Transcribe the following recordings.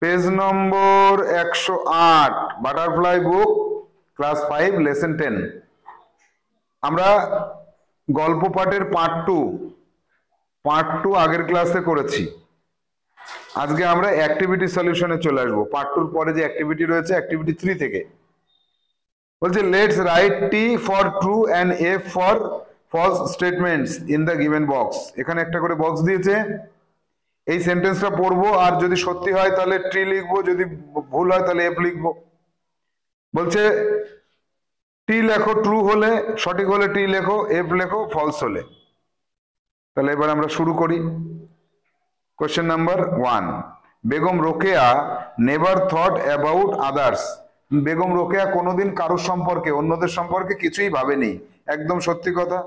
Page নম্বর 108, butterfly বুক, class 5, lesson 10। আমরা গল্প পাঠের পার্ট টু আগের ক্লাসে করেছি। আজকে আমরা অ্যাক্টিভিটি সলিউশনে চলে আসবো। পার্ট টুর পরে যে অ্যাক্টিভিটি রয়েছে, অ্যাক্টিভিটি 3 থেকে বলছে let's write T for true and F for false statements in the given box. এখানে একটা করে বক্স দিয়েছে, এই সেন্টেন্সটা পড়বো, আর যদি সত্যি হয় তাহলে টি লিখবো, যদি ভুল হয় তাহলে এফ লিখবো। বলছে টি লেখো ট্রু হলে, সঠিক হলে টি লেখো, এফ লেখো ফলস হলে। তাহলে এবার আমরা শুরু করি। Question number 1, Begum Rokeya never thought about others. Begum Rokeya কোনোদিন কারোর সম্পর্কে, অন্যদের সম্পর্কে কিছুই ভাবেনি। একদম সত্যি কথা,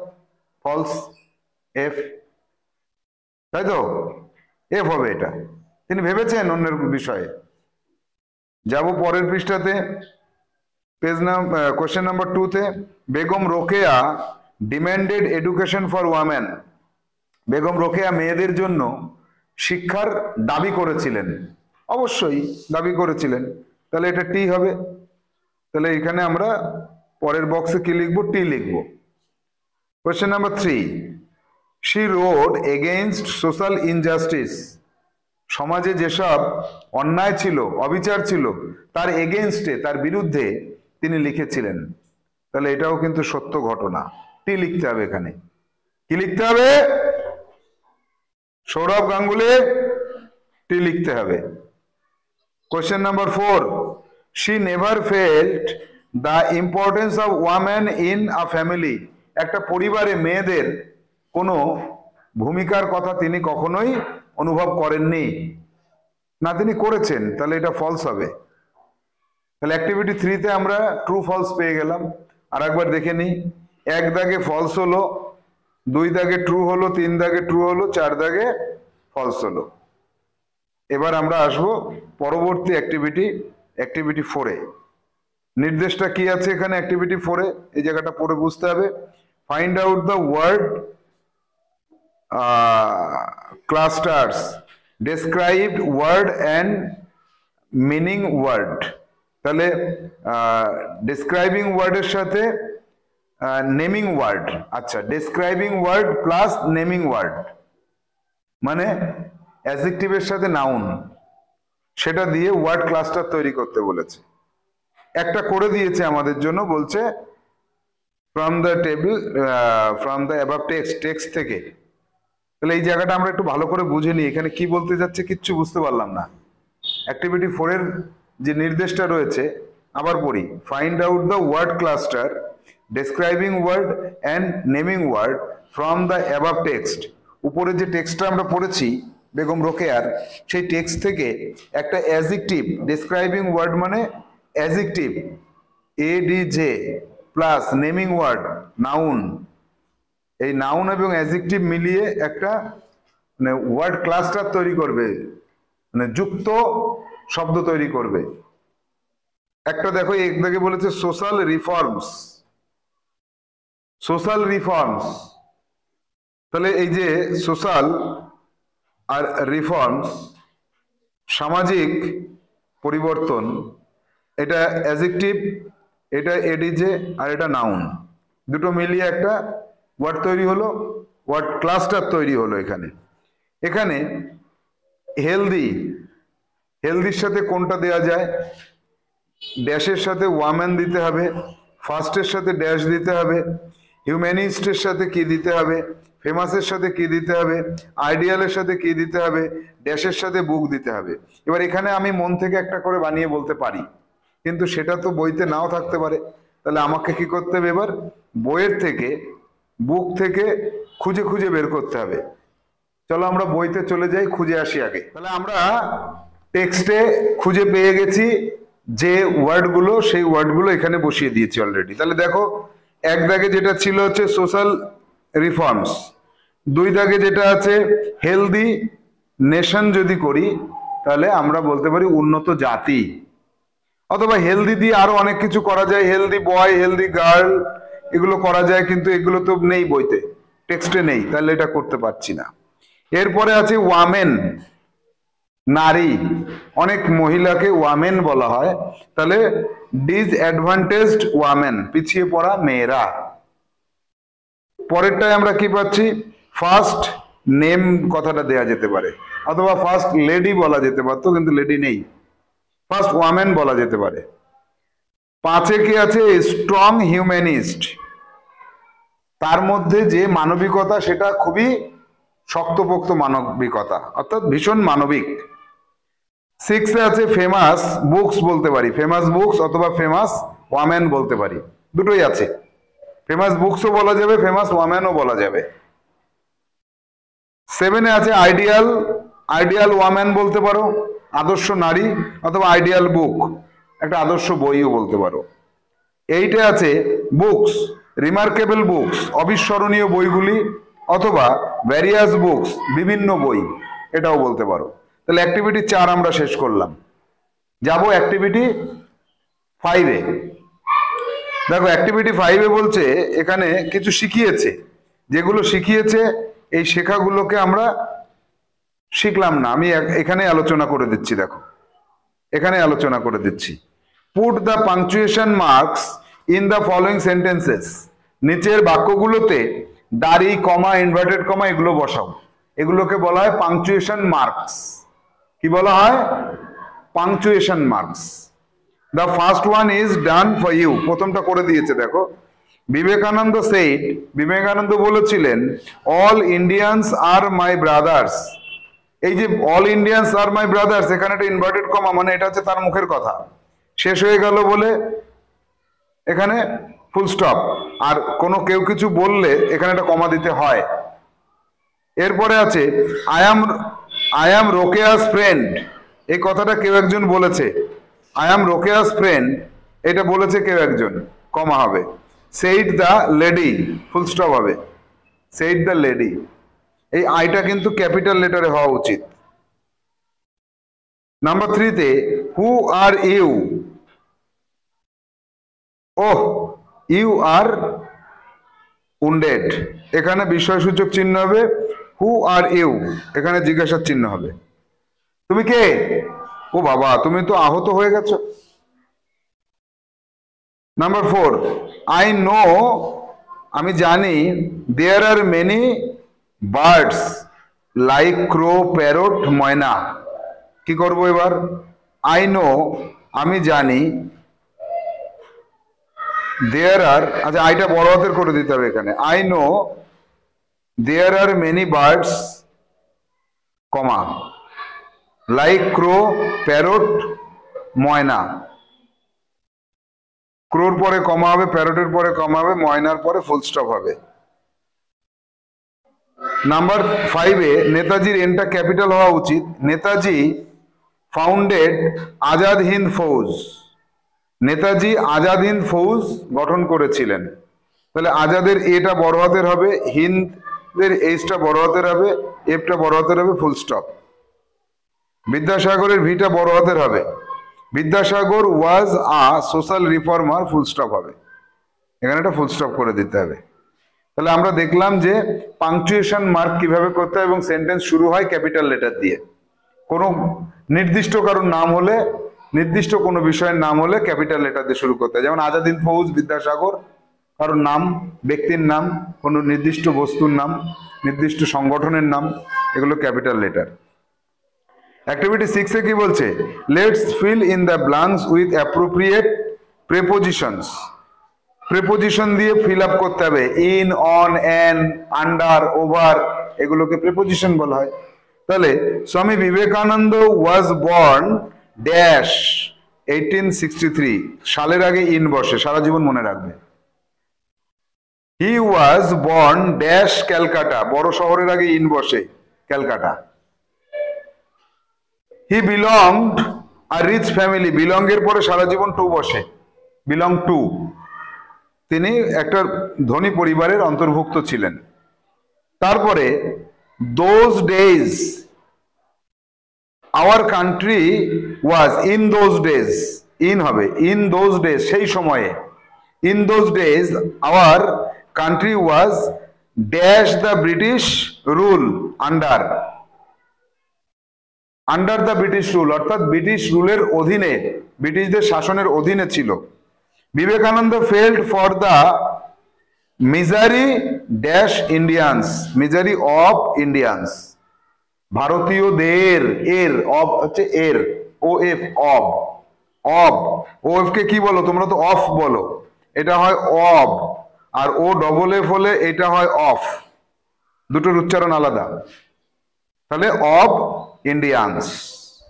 ফলস, এফ। তাই তো, এফ হবে এটা। তিনি ভেবেছেন অন্যের বিষয়ে। যাব পরের পৃষ্ঠাতে, পেজ নাম্বার কোশ্চেন নাম্বার 2-তে। Begum Rokeya demanded education for women. Begum Rokeya মেয়েদের জন্য শিক্ষার দাবি করেছিলেন। অবশ্যই দাবি করেছিলেন, তাহলে এটা টি হবে। তাহলে এখানে আমরা পরের বক্সে কি লিখবো? টি লিখবো। Question number 3, she road against social injustice. সমাজে যেসব অন্যায় ছিল, অবিচার ছিল, তার এগেইনস্টে, তার বিরুদ্ধে তিনি লিখেছিলেন। তাহলে এটাও কিন্তু সত্য ঘটনা। টি লিখতে হবে এখানে। কি লিখতে হবে? সৌরভ গাঙ্গুলি, টি লিখতে হবে। Question number 4, she never felt the importance of women in a family. একটা পরিবারে মেয়েদের কোনো ভূমিকার কথা তিনি কখনোই অনুভব করেননি। না, তিনি করেছেন, তাহলে এটা ফলস হবে। তাহলে অ্যাক্টিভিটি 3-তে আমরা ট্রু ফলস পেয়ে গেলাম। আর একবার দেখে নিই। 1 দাগে ফলস হলো, 2 দাগে ট্রু হলো, 3 দাগে ট্রু হলো, 4 দাগে ফলস হলো। এবার আমরা আসবো পরবর্তী অ্যাক্টিভিটি 4-এ। নির্দেশটা কি আছে এখানে অ্যাক্টিভিটি 4-এ? এই জায়গাটা পড়ে বুঝতে হবে। Find out the word clusters, described word and meaning word. তাহলে ডেসক্রাইবিং ওয়ার্ডের সাথে নেমিং ওয়ার্ড। আচ্ছা, describing word plus naming word, মানে অ্যাডজেক্টিভের সাথে নাউন, সেটা দিয়ে ওয়ার্ড ক্লাস্টার তৈরি করতে বলেছে। একটা করে দিয়েছে আমাদের জন্য, বলছে from the table, from the above text থেকে। তাহলে এই জায়গাটা আমরা একটু ভালো করে বুঝে নিই, এখানে কি বলতে যাচ্ছে কিচ্ছু বুঝতে পারলাম না। অ্যাক্টিভিটি 4-এর যে নির্দেশটা রয়েছে, আবার পড়ি। Find out the word cluster, describing word and naming word from the above text. উপরে যে টেক্সটটা আমরা পড়েছি বেগম রোকেয়ার, সেই টেক্সট থেকে একটা অ্যাডজেক্টিভ, ডেসক্রাইবিং ওয়ার্ড মানে adjective, ADJ, plus naming word noun. এই নাউন এবং অ্যাডজেক্টিভ মিলিয়ে একটা মানে ওয়ার্ড ক্লাস্টার তৈরি করবে, মানে যুক্ত শব্দ তৈরি করবে। একটা দেখো, একদিকে বলেছে সোশ্যাল রিফর্মস, সোশ্যাল রিফর্মস। তাহলে এই যে সোশ্যাল আর রিফর্মস, সামাজিক পরিবর্তন, এটা অ্যাডজেক্টিভ, এটা এডিজে, আর এটা নাউন, দুটো মিলিয়ে একটা ওয়ার্ড তৈরি হলো, ওয়ার্ড ক্লাস্টার তৈরি হলো। এখানে হেলদি, হেলদির সাথে কোনটা দেয়া যায়? ড্যাশের সাথে ওয়ামেন দিতে হবে, ফার্স্টের সাথে ড্যাশ দিতে হবে, হিউম্যানিস্টের সাথে কি দিতে হবে, ফেমাসের সাথে কি দিতে হবে, আইডিয়ালের সাথে কি দিতে হবে, ড্যাশের সাথে বুক দিতে হবে। এবার এখানে আমি মন থেকে একটা করে বানিয়ে বলতে পারি, কিন্তু সেটা তো বইতে নাও থাকতে পারে। তাহলে আমাকে কি করতে হবে? এবার বইয়ের থেকে, বুক থেকে খুঁজে খুঁজে বের করতে হবে। চলো আমরা বইতে চলে যাই, খুঁজে আসি আগে। তাহলে আমরা টেক্সটে খুঁজে পেয়ে গেছি যে ওয়ার্ডগুলো, সেই ওয়ার্ডগুলো এখানে বসিয়ে দিয়েছি অলরেডি। তাহলে দেখো, 1 দাগে যেটা ছিল হচ্ছে সোশ্যাল রিফর্মস, 2 দাগে যেটা আছে হেলদি নেশন। যদি করি তাহলে আমরা বলতে পারি উন্নত জাতি, অথবা হেলদি দিয়ে আরো অনেক কিছু করা যায়, হেলদি বয়, হেলদি গার্ল, এগুলো করা যায়, কিন্তু এগুলো তো নেই বইতে, টেক্সটে নেই, তাহলে এটা করতে পারছি না। এরপরে আছে ওয়ামেন, নারী, অনেক মহিলাকে ওয়ামেন বলা হয়, তাহলে ডিসঅ্যাডভান্টেজড ওয়ামেন, পিছিয়ে পড়া মেয়েরা। পরেরটায় আমরা কি পাচ্ছি, ফার্স্ট নেম কথাটা দেয়া যেতে পারে, অথবা ফার্স্ট লেডি বলা যেতে পারতো, কিন্তু লেডি নেই, ফার্স্ট ওয়ামেন বলা যেতে পারে। 5 কি আছে, স্ট্রং হিউম্যানিস্ট, তার মধ্যে যে মানবিকতা সেটা খুবই শক্তপোক্ত মানবিকতা, অর্থাৎ ভীষণ মানবিক। 6 আছে ফেমাস বুকস বলতে পারি, ফেমাস বুকস অথবা ফেমাস ওয়ামেন বলতে পারি, দুটোই আছে, ফেমাস বুকসও বলা যাবে, ফেমাস ওয়ামেনও বলা যাবে। 7 আছে আইডিয়াল, আইডিয়াল ওয়ামেন বলতে পারো, আদর্শ নারী, অথবা আইডিয়াল বুক, একটা আদর্শ বইও বলতে পারো। 8 আছে বুকস, রিমার্কেবল বুকস, অবিস্মরণীয় বইগুলি, অথবা ভ্যারিয়াস বুকস, বিভিন্ন বই, এটাও বলতে পারো। তাহলে অ্যাক্টিভিটি 4 আমরা শেষ করলাম, যাব অ্যাক্টিভিটি 5-এ। দেখো অ্যাক্টিভিটি 5-এ বলছে এখানে কিছু শিখিয়েছে, যেগুলো শিখিয়েছে এই শেখাগুলোকে আমরা শিখলাম না, আমি এখানে আলোচনা করে দিচ্ছি। দেখো এখানে আলোচনা করে দিচ্ছি, put the punctuation marks in the following sentences, নিচের বাক্যগুলোতে দাড়ি, কমা, ইনভার্টেড কমা এগুলো বসাও, এগুলোকে বলা হয় পাংচুয়েশন মার্কস। কি বলা হয়, punctuation marks. The first one is done for you, প্রথমটা করে দিয়েছে। দেখো বিবেকানন্দ সেইড, বিবেকানন্দ বলেছিলেন all Indians are my brothers. এই যে all Indians are my brothers, এখানে একটা ইনভার্টেড কমা, মানে এটা হচ্ছে তার মুখের কথা, শেষ হয়ে গেল বলে এখানে ফুল স্টপ, আর কোনো কেউ কিছু বললে এখানে একটা কমা দিতে হয়। এরপরে আছে আই অ্যাম রোকেয়াস ফ্রেন্ড, এই কথাটা কেউ একজন বলেছে, আই অ্যাম রোকেয়াস ফ্রেন্ড, এটা বলেছে কেউ একজন, কমা হবে। Said the lady, full stop হবে, সেইড দ্য লেডি, এই আইটা কিন্তু ক্যাপিটাল লেটারে হওয়া উচিত। নাম্বার 3-তে who are you, oh you are wounded, এখানে বিস্ময়সূচক চিহ্ন হবে, হু আর ইউ এখানে জিজ্ঞাসার চিহ্ন হবে, তুমি কে, ও বাবা তুমি তো আহত হয়ে গেছো। নাম্বার 4 আই নো, আমি জানি, there are many birds like crow, parrot, myna. কি করব এবার, আই নো আমি জানি, দেয়ার আর, আচ্ছা আইটা বড় হাতের করে দিতে হবে এখানে, I know there are many birds comma like crow, parrot, myna, ক্রোর পরে কমা হবে, প্যারটের পরে কমা হবে, ময়নার পরে ফুল স্টপ হবে। নাম্বার 5-এ নেতাজির এনটা ক্যাপিটাল হওয়া উচিত, নেতাজি ফাউন্ডেড আজাদ হিন্দ ফৌজ, নেতাজি আজাদ হিন্দ ফৌজ গঠন করেছিলেন, তাহলে আজাদের এটা বড় হাতের হবে, হিন্দের এইচটা বড় হাতের হবে, এফটা বড় হাতের হবে, ফুল স্টপ। বিদ্যাসাগরের ভিটা বড় হাতের হবে, বিদ্যাসাগর ওয়াজ আ সোশ্যাল রিফর্মার, ফুল স্টপ হবে, এখানে একটা ফুল স্টপ করে দিতে হবে। তাহলে আমরা দেখলাম যে পাংচুয়েশন মার্ক কিভাবে করতে হয়, এবং সেন্টেন্স শুরু হয় ক্যাপিটাল লেটার দিয়ে, কোনো নির্দিষ্ট কারোর নাম হলে, নির্দিষ্ট কোনো বিষয়ের নাম হলে ক্যাপিটাল লেটার দিয়ে শুরু করতে হয়, যেমন আজাদ হিন্দ ফৌজ, বিদ্যাসাগর, কারোর নাম, ব্যক্তির নাম, কোনো নির্দিষ্ট বস্তুর নাম, নির্দিষ্ট সংগঠনের নাম, এগুলো ক্যাপিটাল লেটার। অ্যাক্টিভিটি 6-এ কি বলছে, let's fill in the blanks with appropriate prepositions, preposition দিয়ে ফিল আপ করতে হবে, in, on, an, under, over, এগুলোকে প্রেপোজিশন বলা হয়। তাহলে Swami Vivekananda was born dash 1863, সালের আগে ইন বসে, সারা জীবন মনে রাখবে। হি ওয়াজ বর্ন ড্যাশ ক্যালকাটা, বড় শহরের আগে ইন বসে, ক্যালকাটা। হি বিলংড আ রিচ ফ্যামিলি, বিলং এর পরে সারা জীবন টু বসে, বিলং টু, তিনি একটা ধনী পরিবারের অন্তর্ভুক্ত ছিলেন। তারপরে those days our country was, in those days, in হবে, ইন দোজ ডেজ সেই সময়ে, in those days our country was dash the British rule under, under the British rule, অর্থাৎ ব্রিটিশ রুলের অধীনে, ব্রিটিশদের শাসনের অধীনে ছিল। Vivekananda felt for the misery dash Indians, misery of Indians, ভারতীয়দের, এর অব হচ্ছে এর, O F, of, of, O F কে কি বলো তোমরা? তো অফ বলো, এটা হয় অব, আর ও ডবল এফ হলে এটা হয় অফ, দুটোর উচ্চারণ আলাদা। তাহলে অব ইন্ডিয়ান্স।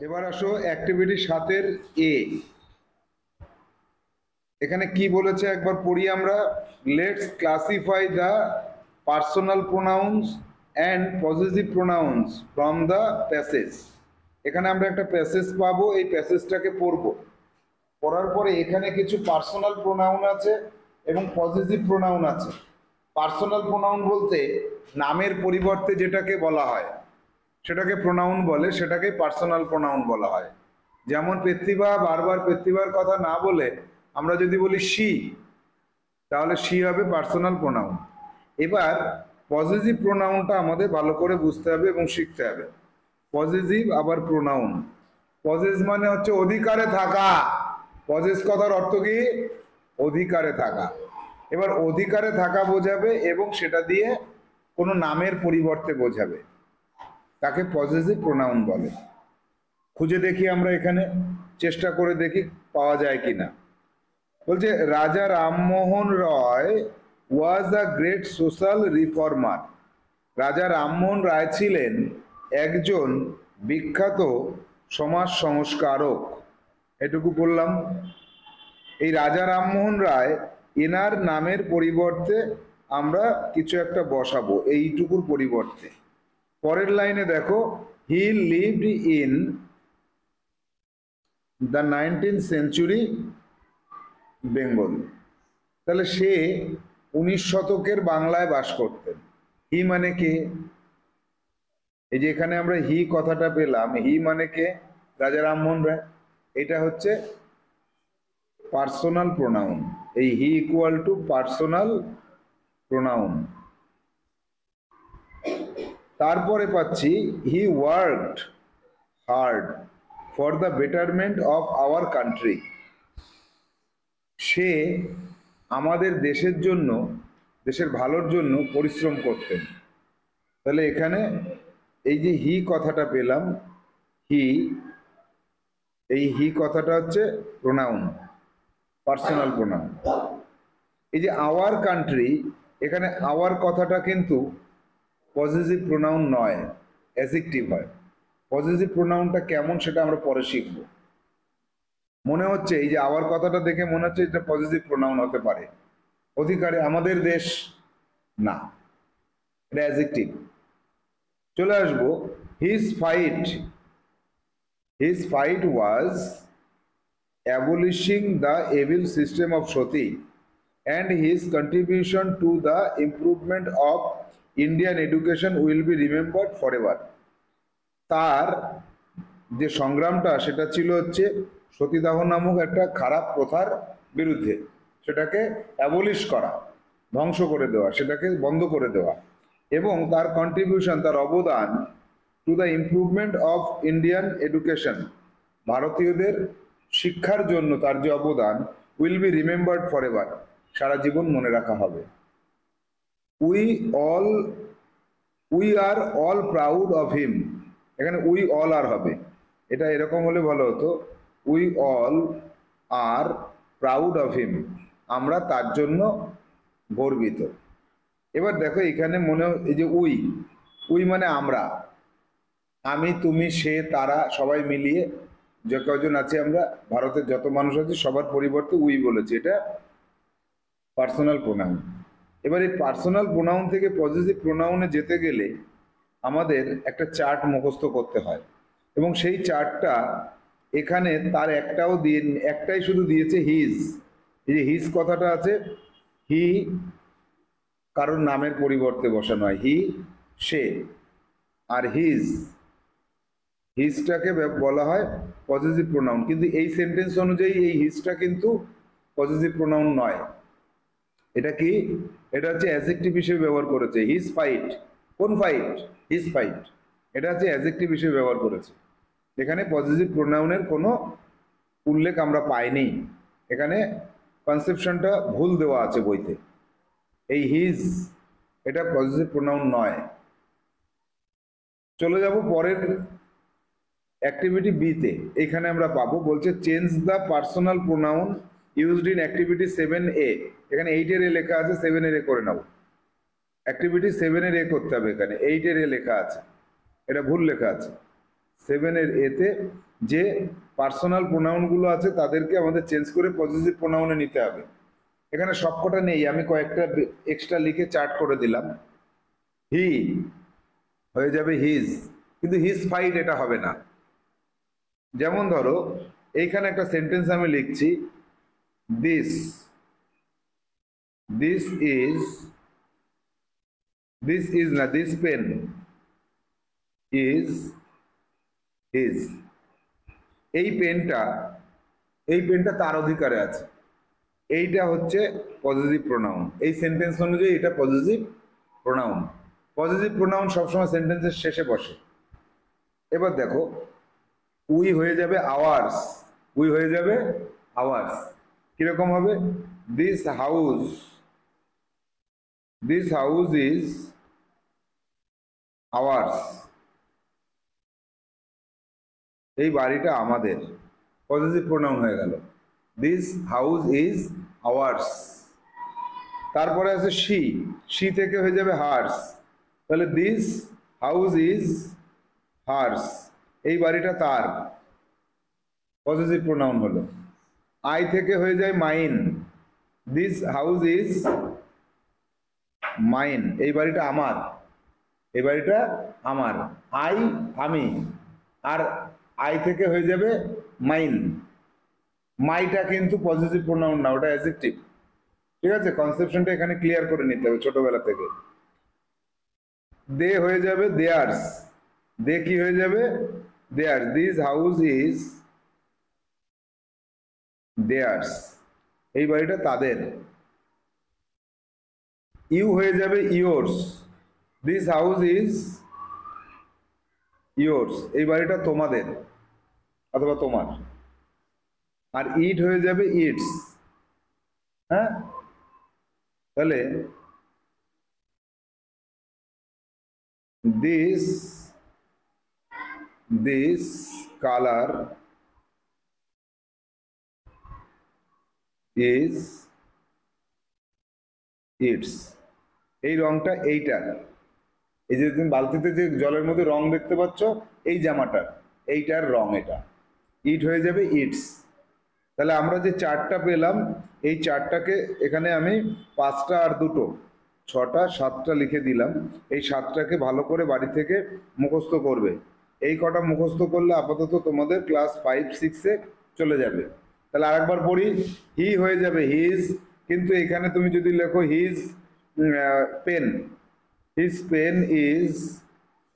এবার আসো অ্যাক্টিভিটি 7 এ, এখানে কি বলেছে একবার পড়ি আমরা। Let's classify the personal pronouns and positive pronounce from the passage. এখানে আমরা একটা প্যাসেজ পাবো, এই প্যাসেজটাকে পড়বো, পড়ার পরে এখানে কিছু পার্সোনাল প্রোনাউন আছে এবং পজিটিভ প্রোনাউন আছে। পার্সোনাল প্রোনাউন বলতে নামের পরিবর্তে যেটাকে বলা হয় সেটাকে প্রোনাউন বলে, সেটাকে পার্সোনাল প্রোনাউন বলা হয়। যেমন পৃথিবী, বারবার পৃথিবীর কথা না বলে আমরা যদি বলি শি, তাহলে শি হবে পার্সোনাল প্রোনাউন। এবার পজিটিভ প্রোনাউনটা আমাদের ভালো করে বুঝতে হবে এবং শিখতে হবে। পজিটিভ আবার প্রোনাউন, পজেস মানে হচ্ছে অধিকারে থাকা, পজেস কথার অর্থ কি? অধিকারে থাকা। এবার অধিকারে থাকা বোঝাবে এবং সেটা দিয়ে কোনো নামের পরিবর্তে বোঝাবে, তাকে পজিটিভ প্রোনাউন বলে। খুঁজে দেখি আমরা এখানে, চেষ্টা করে দেখি পাওয়া যায় কিনা। বলছে রাজা রামমোহন রয় ওয়াজ আ গ্রেট সোশ্যাল রিফর্মার। রাজা রামমোহন রায় ছিলেন একজন বিখ্যাত সমাজ সংস্কারক। এটুকু বললাম। এই রাজা রামমোহন রায়, এনার নামের পরিবর্তে আমরা কিছু একটা বসাবো এইটুকুর পরিবর্তে। পরের লাইনে দেখো, he lived in the 19th century Bengal. তাহলে সে 19 শতকের বাংলায় বাস করতেন। হি মানে কে? এই যে এখানে আমরা হি কথাটা পেলাম, হি মানে কে? রাজা রামমোহন রায়। এটা হচ্ছে পার্সোনাল প্রোনাউন। এই he equal to personal pronoun. তারপরে পাচ্ছি he worked hard for the betterment of our country. সে আমাদের দেশের জন্য, দেশের ভালোর জন্য পরিশ্রম করতেন। তাহলে এখানে এই যে হি কথাটা পেলাম, হি, এই হি কথাটা হচ্ছে প্রোনাউন, পার্সোনাল প্রোনাউন। এই যে আওয়ার কান্ট্রি, এখানে আওয়ার কথাটা কিন্তু পজিটিভ প্রোনাউন নয়, অ্যাডজেক্টিভ হয়। পজিটিভ প্রোনাউনটা কেমন সেটা আমরা পরে শিখব। মনে হচ্ছে এই যে আওয়ার কথাটা দেখে মনে হচ্ছে এটা পজিটিভ প্রোনাউন হতে পারে। অধিকারে আমাদের দেশ, না, এটা অ্যাডজেক্টিভ। চলে আসবো his fight. His fight was abolishing the evil system of Sati and his contribution to the improvement of Indian education will be remembered forever. তার যে সংগ্রামটা সেটা ছিল হচ্ছে সতীদাহ নামক একটা খারাপ প্রথার বিরুদ্ধে, সেটাকে অ্যাবলিশ করা, ধ্বংস করে দেওয়া, সেটাকে বন্ধ করে দেওয়া, এবং তার কন্ট্রিবিউশন, তার অবদান to the improvement of Indian education, ভারতীয়দের শিক্ষার জন্য তার যে অবদান, উইল বি রিমেম্বার্ড ফরএভার, সারা জীবন মনে রাখা হবে। We are all proud of him, এখানে উই অল আর হবে, এটা এরকম হলে ভালো হতো, we all are proud of him, আমরা তার জন্য গর্বিত। এবার দেখো এখানে মনে, এই যে উই, উই মানে আমরা, আমি, তুমি, সে, তারা, সবাই মিলিয়ে যে কজন আছে আমরা, ভারতের যত মানুষ আছে সবার পরিবর্তে উই বলেছে, এটা পার্সোনাল প্রোনাউন। এবার এই পার্সোনাল প্রোনাউন থেকে পজিটিভ প্রোনাউনে যেতে গেলে আমাদের একটা চার্ট মুখস্থ করতে হয়, এবং সেই চার্টটা এখানে তার একটাই শুধু দিয়েছে, হিজ। এই যে হিজ কথাটা আছে, হি কারোর নামের পরিবর্তে বসানো হয়, হি, সে, আর হিজটাকে বলা হয় পজিটিভ প্রোনাউন। কিন্তু এই সেন্টেন্স অনুযায়ী এই হিজটা কিন্তু পজিটিভ প্রোনাউন নয়। এটা কি? এটা হচ্ছে অ্যাডজেক্টিভ হিসেবে ব্যবহার করেছে। হিজ ফাইট, কোন ফাইট? হিজ ফাইট, এটা হচ্ছে অ্যাডজেক্টিভ হিসেবে ব্যবহার করেছে। এখানে পজিটিভ প্রোনাউনের কোনো উল্লেখ আমরা পাইনি, এখানে কনসেপশনটা ভুল দেওয়া আছে বইতে। এই হিজ এটা পজিটিভ প্রোনাউন নয়। চলে যাব পরের অ্যাক্টিভিটি বিতে। এখানে আমরা পাবো, বলছে change the personal pronoun used in activity 7A। এখানে 8 এর লেখা আছে, 7 এর করে নাও। অ্যাক্টিভিটি 7 এর করতে হবে, এখানে 8 এর লেখা আছে, এটা ভুল লেখা আছে। 7 এর এতে যে পার্সোনাল প্রোনাউনগুলো আছে তাদেরকে আমাদের চেঞ্জ করে পজিটিভ প্রোনাউনে নিতে হবে। এখানে সবকটা নেই, আমি কয়েকটা এক্সট্রা লিখে চার্ট করে দিলাম। হি হয়ে যাবে হিজ, কিন্তু হিজ ফাইট এটা হবে না। যেমন ধরো এইখানে একটা সেন্টেন্স আমি লিখছি, দিস পেন ইজ হিজ। এই পেনটা তার অধিকারে আছে, এইটা হচ্ছে পজিটিভ প্রোনাউন। এই সেন্টেন্স অনুযায়ী এটা পজিটিভ প্রোনাউন। পজিটিভ প্রোনাউন সবসময় সেন্টেন্সের শেষে বসে। এবার দেখো, উই হয়ে যাবে আওয়ার্স, উই হয়ে যাবে আওয়ার্স। কিরকম হবে? This house is ours. এই বাড়িটা আমাদের, পজিটিভ প্রোনাউন হয়ে গেল। This house is ours. তারপরে আছে শি থেকে হয়ে যাবে হার্স, তাহলে দিস হাউস ইজ হার্স। এই বাড়িটা তার, পজিটিভ প্রোনাউন হলো। আই থেকে হয়ে যায় mine, this house is mine. এই বাড়িটা আমার, এই বাড়িটা আমার। আমি, আর আই থেকে হয়ে যাবে মাইন। মাইটা কিন্তু পজিটিভ প্রোনাউন না, ওটা অ্যাডজেক্টিভ। ঠিক আছে, কনসেপশনটা এখানে ক্লিয়ার করে নিতে হবে ছোটবেলা থেকে। দে হয়ে যাবে দেয়ার্স, দে কি হয়ে যাবে? Theirs. This house is theirs. এই বাড়িটা তাদের। ইউ হয়ে যাবে yours, this house is yours. এই বাড়িটা তোমাদের অথবা তোমার। আর ইট হয়ে যাবে ইটস। হ্যাঁ, তাহলে দিস কালার ইজ ইটস। এই রংটা এইটার। এই যে তুমি বালতিতে যে জলের মধ্যে রং দেখতে পাচ্ছ, এই জামাটার, এইটার রং এটা। ইট হয়ে যাবে ইটস। তাহলে আমরা যে চারটা পেলাম, এই চারটাকে এখানে আমি 5টা আর 2টো 6টা 7টা লিখে দিলাম। এই 7টাকে ভালো করে বাড়ি থেকে মুখস্থ করবে। এই কটা মুখস্থ করলে আপাতত তোমাদের ক্লাস 5-6-এ চলে যাবে। তাহলে আরেকবার পড়ি, হি হয়ে যাবে হিজ, কিন্তু এখানে তুমি যদি লেখো his pen, his pen is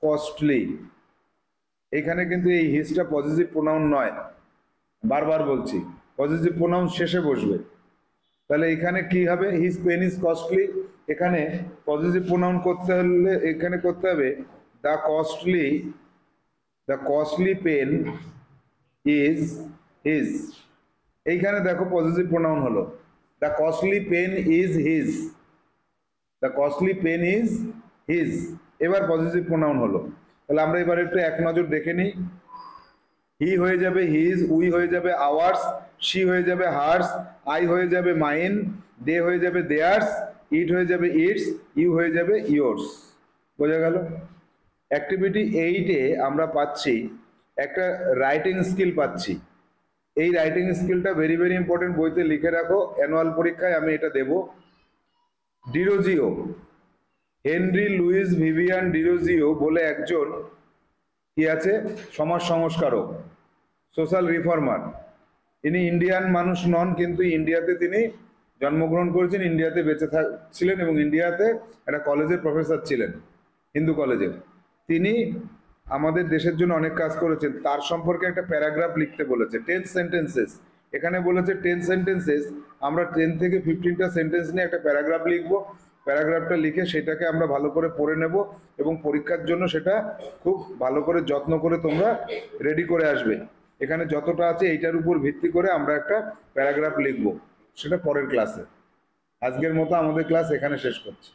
costly, এখানে কিন্তু এই হিজটা পজিটিভ প্রোনাউন নয়, বারবার বলছি, পজিটিভ প্রোনাউন শেষে বসবে। তাহলে এখানে কি হবে? His pen is costly. এখানে পজিটিভ প্রোনাউন করতে হলে এখানে করতে হবে the costly pen is his. এইখানে দেখো পজিটিভ প্রোনাউন হলো, the costly pen is his, the costly pen is his. এবার পজিটিভ প্রোনাউন হলো। তাহলে আমরা এবার একটু এক নজর দেখে নিই। হি হয়ে যাবে হিজ, উই হয়ে যাবে আওয়ার্স, শি হয়ে যাবে হার্স, আই হয়ে যাবে মাইন, দে হয়ে যাবে দেয়ার্স, ইট হয়ে যাবে ইটস, ইউ হয়ে যাবে ইয়োর্স। বোঝা গেল? অ্যাক্টিভিটি 8-এ আমরা পাচ্ছি একটা রাইটিং স্কিল পাচ্ছি। এই রাইটিং স্কিলটা ভেরি ভেরি ইম্পর্টেন্ট, বইতে লিখে রাখো, অ্যানুয়াল পরীক্ষায় আমি এটা দেব। Derozio, Henry Louis Vivian Derozio বলে একজন কি আছে, সমাজ সংস্কারক, সোশ্যাল রিফর্মার। ইনি ইন্ডিয়ান মানুষ নন, কিন্তু ইন্ডিয়াতে তিনি জন্মগ্রহণ করেছেন, ইন্ডিয়াতে বেঁচে ছিলেন এবং ইন্ডিয়াতে একটা কলেজের প্রফেসর ছিলেন, হিন্দু কলেজের। তিনি আমাদের দেশের জন্য অনেক কাজ করেছেন। তার সম্পর্কে একটা প্যারাগ্রাফ লিখতে বলেছে, 10 সেন্টেন্সেস। এখানে বলেছে 10 সেন্টেন্সেস, আমরা 10 থেকে 15টা সেন্টেন্স নিয়ে একটা প্যারাগ্রাফ লিখবো। প্যারাগ্রাফটা লিখে সেটাকে আমরা ভালো করে পড়ে নেব এবং পরীক্ষার জন্য সেটা খুব ভালো করে যত্ন করে তোমরা রেডি করে আসবে। এখানে যতটা আছে এইটার উপর ভিত্তি করে আমরা একটা প্যারাগ্রাফ লিখব, সেটা পরের ক্লাসে। আজকের মতো আমাদের ক্লাস এখানে শেষ করছি।